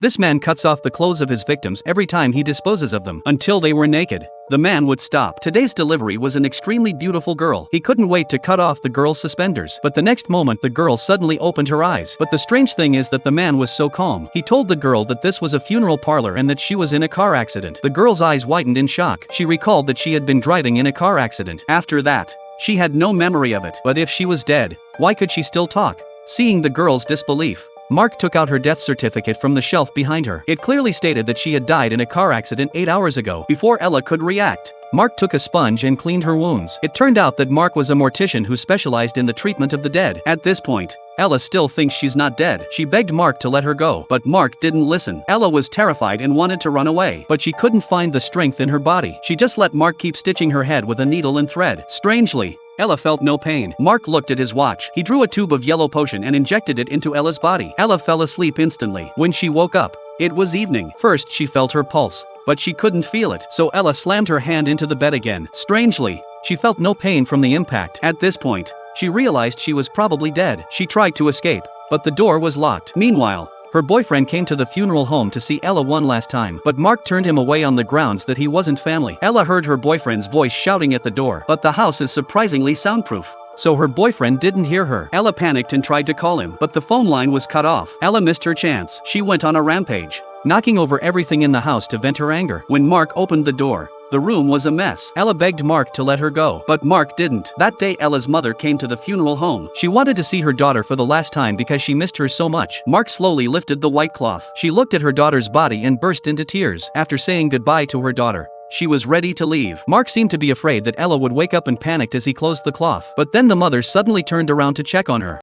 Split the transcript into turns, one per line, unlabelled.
This man cuts off the clothes of his victims every time he disposes of them until they were naked. The man would stop. Today's delivery was an extremely beautiful girl. He couldn't wait to cut off the girl's suspenders, but the next moment the girl suddenly opened her eyes. But the strange thing is that the man was so calm. He told the girl that this was a funeral parlor and that she was in a car accident. The girl's eyes widened in shock. She recalled that she had been driving in a car accident. After that, she had no memory of it. But if she was dead, why could she still talk? Seeing the girl's disbelief, Mark took out her death certificate from the shelf behind her. It clearly stated that she had died in a car accident 8 hours ago. Before Ella could react, Mark took a sponge and cleaned her wounds. It turned out that Mark was a mortician who specialized in the treatment of the dead. At this point, Ella still thinks she's not dead. She begged Mark to let her go, but Mark didn't listen. Ella was terrified and wanted to run away, but she couldn't find the strength in her body. She just let Mark keep stitching her head with a needle and thread. Strangely, Ella felt no pain. Mark looked at his watch. He drew a tube of yellow potion and injected it into Ella's body. Ella fell asleep instantly. When she woke up, it was evening. First she felt her pulse, but she couldn't feel it, so Ella slammed her hand into the bed again. Strangely, she felt no pain from the impact. At this point, she realized she was probably dead. She tried to escape, but the door was locked. Meanwhile, her boyfriend came to the funeral home to see Ella one last time, but Mark turned him away on the grounds that he wasn't family. Ella heard her boyfriend's voice shouting at the door, but the house is surprisingly soundproof, so her boyfriend didn't hear her. Ella panicked and tried to call him, but the phone line was cut off. Ella missed her chance. She went on a rampage, knocking over everything in the house to vent her anger. When Mark opened the door, the room was a mess. Ella begged Mark to let her go, but Mark didn't. That day Ella's mother came to the funeral home. She wanted to see her daughter for the last time because she missed her so much. Mark slowly lifted the white cloth. She looked at her daughter's body and burst into tears. After saying goodbye to her daughter, she was ready to leave. Mark seemed to be afraid that Ella would wake up and panicked as he closed the cloth. But then the mother suddenly turned around to check on her.